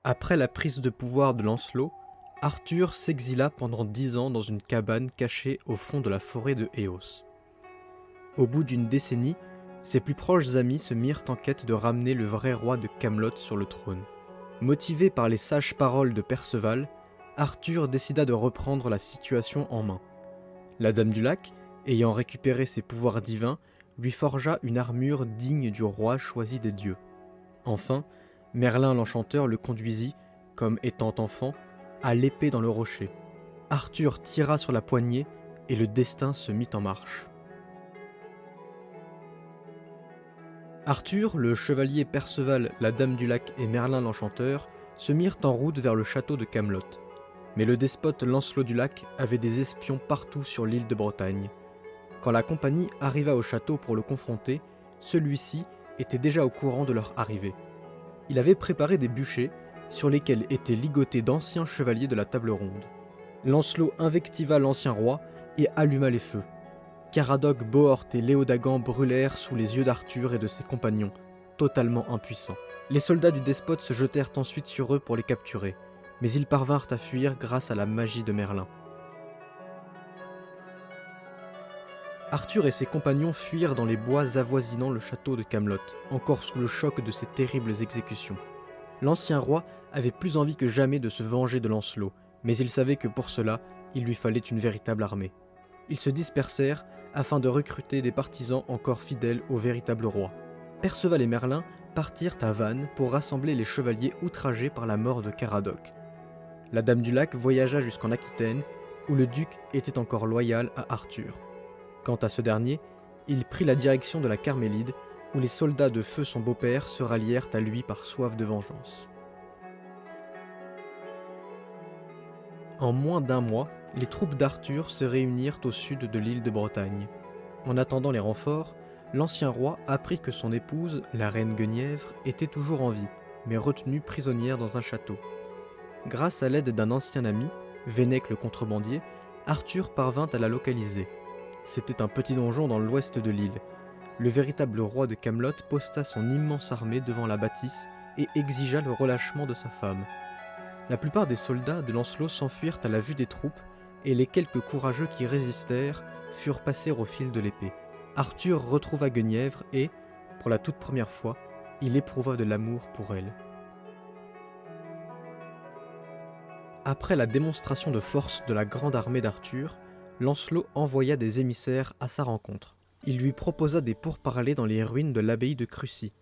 Après la prise de pouvoir de Lancelot, Arthur s'exila pendant 10 ans dans une cabane cachée au fond de la forêt de Éos. Au bout d'une décennie, ses plus proches amis se mirent en quête de ramener le vrai roi de Camelot sur le trône. Motivé par les sages paroles de Perceval, Arthur décida de reprendre la situation en main. La Dame du Lac, ayant récupéré ses pouvoirs divins, lui forgea une armure digne du roi choisi des dieux. Enfin, Merlin l'Enchanteur le conduisit, comme étant enfant, à l'épée dans le rocher. Arthur tira sur la poignée et le destin se mit en marche. Arthur, le chevalier Perceval, la Dame du Lac et Merlin l'Enchanteur se mirent en route vers le château de Camelot. Mais le despote Lancelot du Lac avait des espions partout sur l'île de Bretagne. Quand la compagnie arriva au château pour le confronter, celui-ci était déjà au courant de leur arrivée. Il avait préparé des bûchers sur lesquels étaient ligotés d'anciens chevaliers de la table ronde. Lancelot invectiva l'ancien roi et alluma les feux. Caradoc, Bohort et Léodagan brûlèrent sous les yeux d'Arthur et de ses compagnons, totalement impuissants. Les soldats du despote se jetèrent ensuite sur eux pour les capturer, mais ils parvinrent à fuir grâce à la magie de Merlin. Arthur et ses compagnons fuirent dans les bois avoisinant le château de Camelot, encore sous le choc de ces terribles exécutions. L'ancien roi avait plus envie que jamais de se venger de Lancelot, mais il savait que pour cela, il lui fallait une véritable armée. Ils se dispersèrent afin de recruter des partisans encore fidèles au véritable roi. Perceval et Merlin partirent à Vannes pour rassembler les chevaliers outragés par la mort de Caradoc. La Dame du Lac voyagea jusqu'en Aquitaine, où le duc était encore loyal à Arthur. Quant à ce dernier, il prit la direction de la Carmélide, où les soldats de feu son beau-père se rallièrent à lui par soif de vengeance. En moins d'un mois, les troupes d'Arthur se réunirent au sud de l'île de Bretagne. En attendant les renforts, l'ancien roi apprit que son épouse, la reine Guenièvre, était toujours en vie, mais retenue prisonnière dans un château. Grâce à l'aide d'un ancien ami, Vénèque le contrebandier, Arthur parvint à la localiser. C'était un petit donjon dans l'ouest de l'île. Le véritable roi de Camelot posta son immense armée devant la bâtisse et exigea le relâchement de sa femme. La plupart des soldats de Lancelot s'enfuirent à la vue des troupes, et les quelques courageux qui résistèrent furent passés au fil de l'épée. Arthur retrouva Guenièvre et, pour la toute première fois, il éprouva de l'amour pour elle. Après la démonstration de force de la grande armée d'Arthur, Lancelot envoya des émissaires à sa rencontre. Il lui proposa des pourparlers dans les ruines de l'abbaye de Crucy.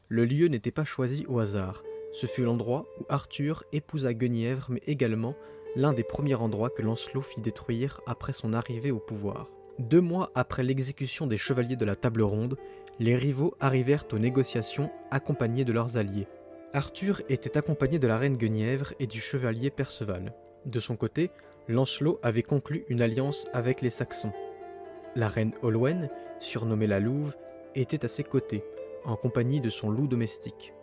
Le lieu n'était pas choisi au hasard. Ce fut l'endroit où Arthur épousa Guenièvre, mais également l'un des premiers endroits que Lancelot fit détruire après son arrivée au pouvoir. 2 mois après l'exécution des chevaliers de la Table Ronde, les rivaux arrivèrent aux négociations accompagnés de leurs alliés. Arthur était accompagné de la reine Guenièvre et du chevalier Perceval. De son côté, Lancelot avait conclu une alliance avec les Saxons. La reine Olwen, surnommée la Louve, était à ses côtés, en compagnie de son loup domestique.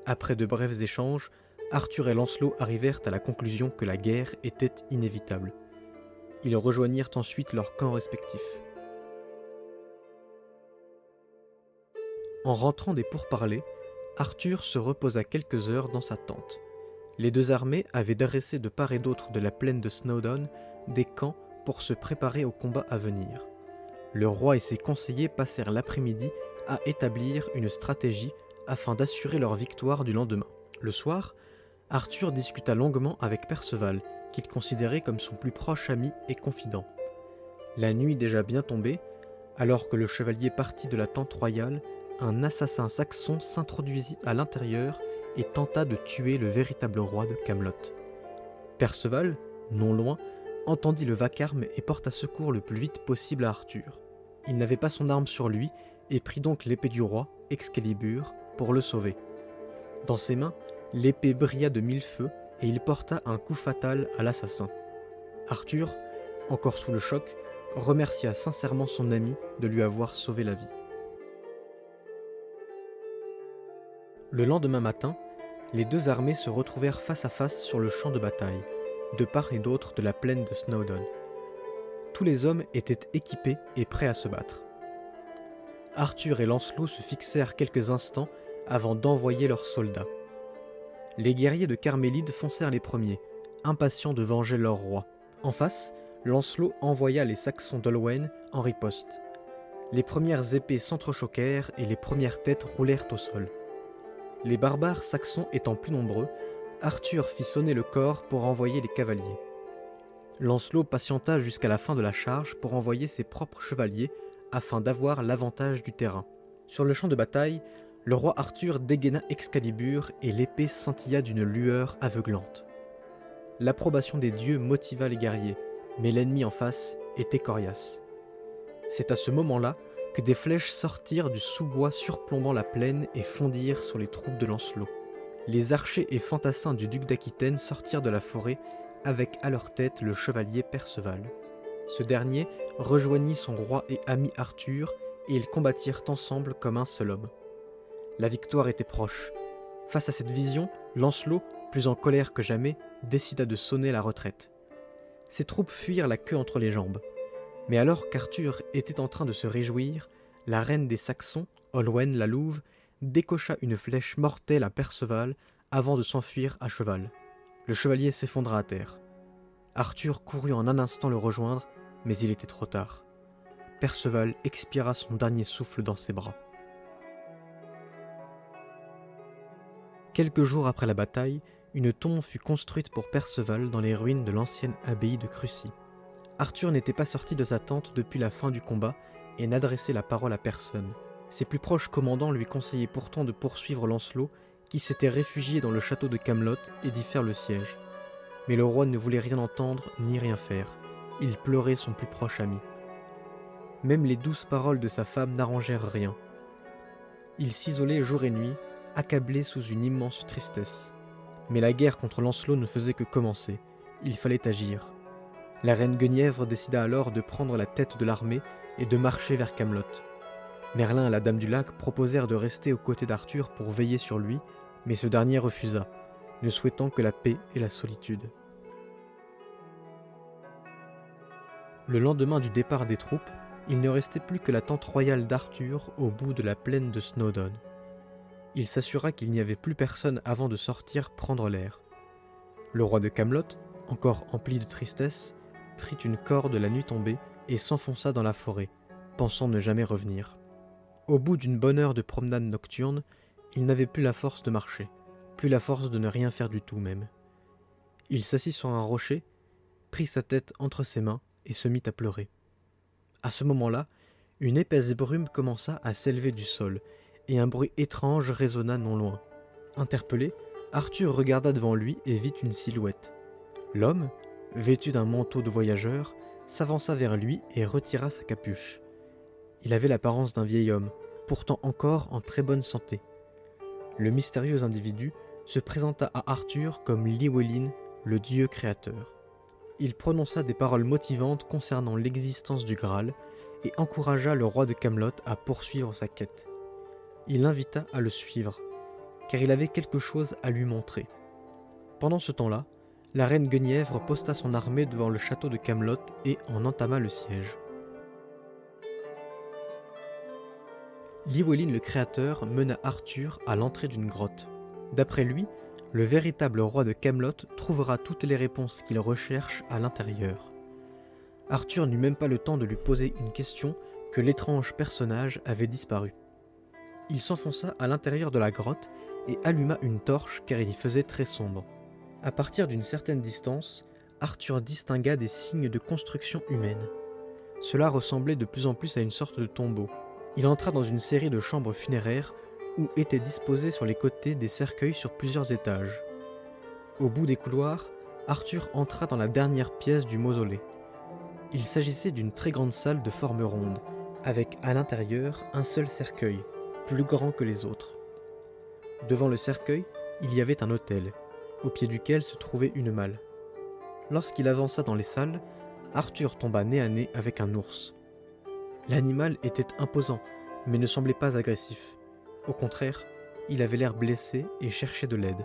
Après de brefs échanges, Arthur et Lancelot arrivèrent à la conclusion que la guerre était inévitable. Ils rejoignirent ensuite leurs camps respectifs. En rentrant des pourparlers, Arthur se reposa quelques heures dans sa tente. Les deux armées avaient dressé de part et d'autre de la plaine de Snowdon des camps pour se préparer au combat à venir. Le roi et ses conseillers passèrent l'après-midi à établir une stratégie afin d'assurer leur victoire du lendemain. Le soir, Arthur discuta longuement avec Perceval, qu'il considérait comme son plus proche ami et confident. La nuit déjà bien tombée, alors que le chevalier partit de la tente royale, un assassin saxon s'introduisit à l'intérieur et tenta de tuer le véritable roi de Camelot. Perceval, non loin, entendit le vacarme et porta secours le plus vite possible à Arthur. Il n'avait pas son arme sur lui et prit donc l'épée du roi, Excalibur, pour le sauver. Dans ses mains, l'épée brilla de 1000 feux et il porta un coup fatal à l'assassin. Arthur, encore sous le choc, remercia sincèrement son ami de lui avoir sauvé la vie. Le lendemain matin, les deux armées se retrouvèrent face à face sur le champ de bataille, de part et d'autre de la plaine de Snowdon. Tous les hommes étaient équipés et prêts à se battre. Arthur et Lancelot se fixèrent quelques instants avant d'envoyer leurs soldats. Les guerriers de Carmélide foncèrent les premiers, impatients de venger leur roi. En face, Lancelot envoya les Saxons d'Olwen en riposte. Les premières épées s'entrechoquèrent et les premières têtes roulèrent au sol. Les barbares saxons étant plus nombreux, Arthur fit sonner le corps pour envoyer les cavaliers. Lancelot patienta jusqu'à la fin de la charge pour envoyer ses propres chevaliers afin d'avoir l'avantage du terrain. Sur le champ de bataille, le roi Arthur dégaina Excalibur et l'épée scintilla d'une lueur aveuglante. L'approbation des dieux motiva les guerriers, mais l'ennemi en face était coriace. C'est à ce moment-là que des flèches sortirent du sous-bois surplombant la plaine et fondirent sur les troupes de Lancelot. Les archers et fantassins du duc d'Aquitaine sortirent de la forêt avec à leur tête le chevalier Perceval. Ce dernier rejoignit son roi et ami Arthur et ils combattirent ensemble comme un seul homme. La victoire était proche. Face à cette vision, Lancelot, plus en colère que jamais, décida de sonner la retraite. Ses troupes fuirent la queue entre les jambes. Mais alors qu'Arthur était en train de se réjouir, la reine des Saxons, Olwen la Louve, décocha une flèche mortelle à Perceval avant de s'enfuir à cheval. Le chevalier s'effondra à terre. Arthur courut en un instant le rejoindre, mais il était trop tard. Perceval expira son dernier souffle dans ses bras. Quelques jours après la bataille, une tombe fut construite pour Perceval dans les ruines de l'ancienne abbaye de Crucy. Arthur n'était pas sorti de sa tente depuis la fin du combat et n'adressait la parole à personne. Ses plus proches commandants lui conseillaient pourtant de poursuivre Lancelot, qui s'était réfugié dans le château de Camelot, et d'y faire le siège. Mais le roi ne voulait rien entendre ni rien faire. Il pleurait son plus proche ami. Même les douces paroles de sa femme n'arrangèrent rien. Il s'isolait jour et nuit, accablé sous une immense tristesse. Mais la guerre contre Lancelot ne faisait que commencer. Il fallait agir. La reine Guenièvre décida alors de prendre la tête de l'armée et de marcher vers Camelot. Merlin et la Dame du Lac proposèrent de rester aux côtés d'Arthur pour veiller sur lui, mais ce dernier refusa, ne souhaitant que la paix et la solitude. Le lendemain du départ des troupes, il ne restait plus que la tente royale d'Arthur au bout de la plaine de Snowdon. Il s'assura qu'il n'y avait plus personne avant de sortir prendre l'air. Le roi de Camelot, encore empli de tristesse, prit une corde la nuit tombée et s'enfonça dans la forêt, pensant ne jamais revenir. Au bout d'une bonne heure de promenade nocturne, il n'avait plus la force de marcher, plus la force de ne rien faire du tout même. Il s'assit sur un rocher, prit sa tête entre ses mains et se mit à pleurer. À ce moment-là, une épaisse brume commença à s'élever du sol, et un bruit étrange résonna non loin. Interpellé, Arthur regarda devant lui et vit une silhouette. L'homme, vêtu d'un manteau de voyageur, s'avança vers lui et retira sa capuche. Il avait l'apparence d'un vieil homme, pourtant encore en très bonne santé. Le mystérieux individu se présenta à Arthur comme Llywelyn, le dieu créateur. Il prononça des paroles motivantes concernant l'existence du Graal et encouragea le roi de Camelot à poursuivre sa quête. Il l'invita à le suivre, car il avait quelque chose à lui montrer. Pendant ce temps-là, la reine Guenièvre posta son armée devant le château de Camelot et en entama le siège. Llywelyn le créateur mena Arthur à l'entrée d'une grotte. D'après lui, le véritable roi de Camelot trouvera toutes les réponses qu'il recherche à l'intérieur. Arthur n'eut même pas le temps de lui poser une question que l'étrange personnage avait disparu. Il s'enfonça à l'intérieur de la grotte et alluma une torche car il y faisait très sombre. À partir d'une certaine distance, Arthur distingua des signes de construction humaine. Cela ressemblait de plus en plus à une sorte de tombeau. Il entra dans une série de chambres funéraires où étaient disposés sur les côtés des cercueils sur plusieurs étages. Au bout des couloirs, Arthur entra dans la dernière pièce du mausolée. Il s'agissait d'une très grande salle de forme ronde, avec à l'intérieur un seul cercueil, plus grand que les autres. Devant le cercueil, il y avait un autel, au pied duquel se trouvait une malle. Lorsqu'il avança dans les salles, Arthur tomba nez à nez avec un ours. L'animal était imposant, mais ne semblait pas agressif. Au contraire, il avait l'air blessé et cherchait de l'aide.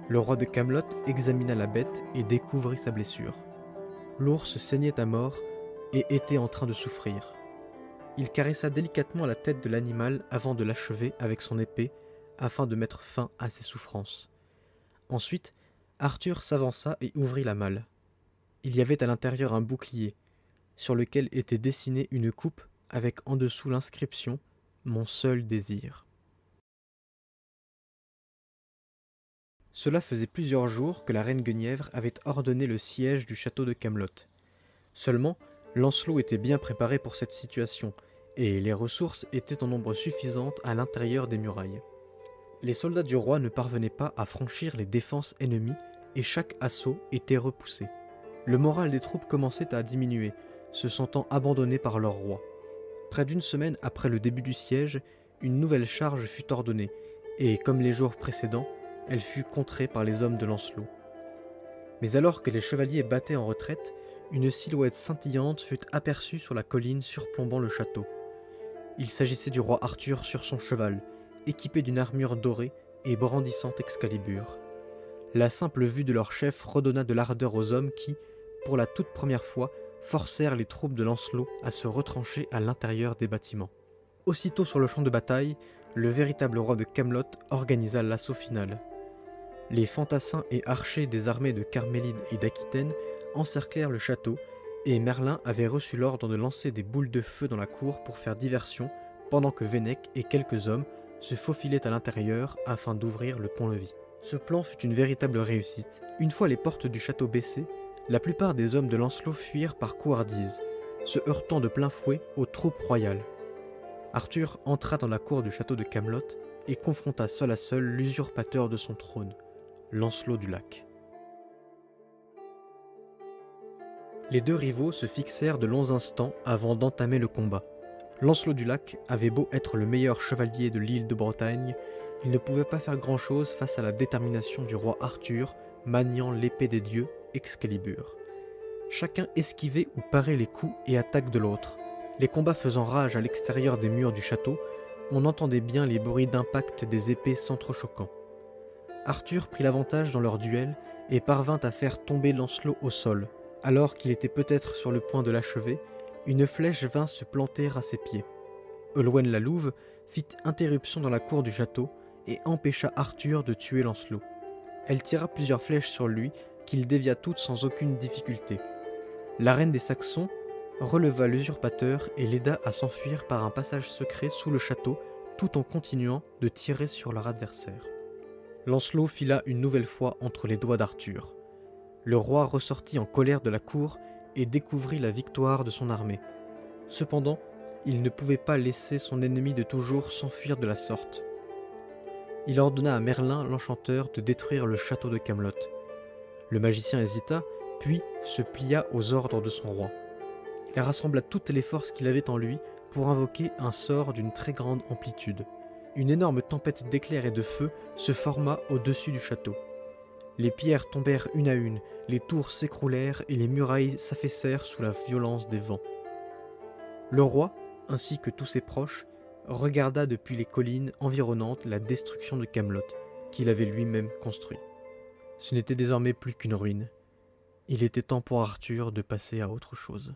Le roi de Camelot examina la bête et découvrit sa blessure. L'ours saignait à mort et était en train de souffrir. Il caressa délicatement la tête de l'animal avant de l'achever avec son épée afin de mettre fin à ses souffrances. Ensuite, Arthur s'avança et ouvrit la malle. Il y avait à l'intérieur un bouclier, sur lequel était dessinée une coupe avec en dessous l'inscription « Mon seul désir ». Cela faisait plusieurs jours que la reine Guenièvre avait ordonné le siège du château de Camelot. Seulement, Lancelot était bien préparé pour cette situation, et les ressources étaient en nombre suffisant à l'intérieur des murailles. Les soldats du roi ne parvenaient pas à franchir les défenses ennemies, et chaque assaut était repoussé. Le moral des troupes commençait à diminuer, se sentant abandonnées par leur roi. Près d'une semaine après le début du siège, une nouvelle charge fut ordonnée, et comme les jours précédents, elle fut contrée par les hommes de Lancelot. Mais alors que les chevaliers battaient en retraite, une silhouette scintillante fut aperçue sur la colline surplombant le château. Il s'agissait du roi Arthur sur son cheval, équipé d'une armure dorée et brandissant Excalibur. La simple vue de leur chef redonna de l'ardeur aux hommes qui, pour la toute première fois, forcèrent les troupes de Lancelot à se retrancher à l'intérieur des bâtiments. Aussitôt sur le champ de bataille, le véritable roi de Camelot organisa l'assaut final. Les fantassins et archers des armées de Carmélide et d'Aquitaine encerclèrent le château, et Merlin avait reçu l'ordre de lancer des boules de feu dans la cour pour faire diversion, pendant que Vénèque et quelques hommes se faufilaient à l'intérieur afin d'ouvrir le pont-levis. Ce plan fut une véritable réussite. Une fois les portes du château baissées, la plupart des hommes de Lancelot fuirent par couardise, se heurtant de plein fouet aux troupes royales. Arthur entra dans la cour du château de Camelot et confronta seul à seul l'usurpateur de son trône, Lancelot du Lac. Les deux rivaux se fixèrent de longs instants avant d'entamer le combat. Lancelot du Lac avait beau être le meilleur chevalier de l'île de Bretagne, il ne pouvait pas faire grand-chose face à la détermination du roi Arthur, maniant l'épée des dieux, Excalibur. Chacun esquivait ou parait les coups et attaques de l'autre. Les combats faisant rage à l'extérieur des murs du château, on entendait bien les bruits d'impact des épées s'entrechoquant. Arthur prit l'avantage dans leur duel et parvint à faire tomber Lancelot au sol. Alors qu'il était peut-être sur le point de l'achever, une flèche vint se planter à ses pieds. Olwen la Louve fit interruption dans la cour du château et empêcha Arthur de tuer Lancelot. Elle tira plusieurs flèches sur lui, qu'il dévia toutes sans aucune difficulté. La reine des Saxons releva l'usurpateur et l'aida à s'enfuir par un passage secret sous le château, tout en continuant de tirer sur leur adversaire. Lancelot fila une nouvelle fois entre les doigts d'Arthur. Le roi ressortit en colère de la cour et découvrit la victoire de son armée. Cependant, il ne pouvait pas laisser son ennemi de toujours s'enfuir de la sorte. Il ordonna à Merlin l'enchanteur de détruire le château de Camelot. Le magicien hésita, puis se plia aux ordres de son roi. Il rassembla toutes les forces qu'il avait en lui pour invoquer un sort d'une très grande amplitude. Une énorme tempête d'éclairs et de feu se forma au-dessus du château. Les pierres tombèrent une à une, les tours s'écroulèrent et les murailles s'affaissèrent sous la violence des vents. Le roi, ainsi que tous ses proches, regarda depuis les collines environnantes la destruction de Camelot, qu'il avait lui-même construit. Ce n'était désormais plus qu'une ruine. Il était temps pour Arthur de passer à autre chose.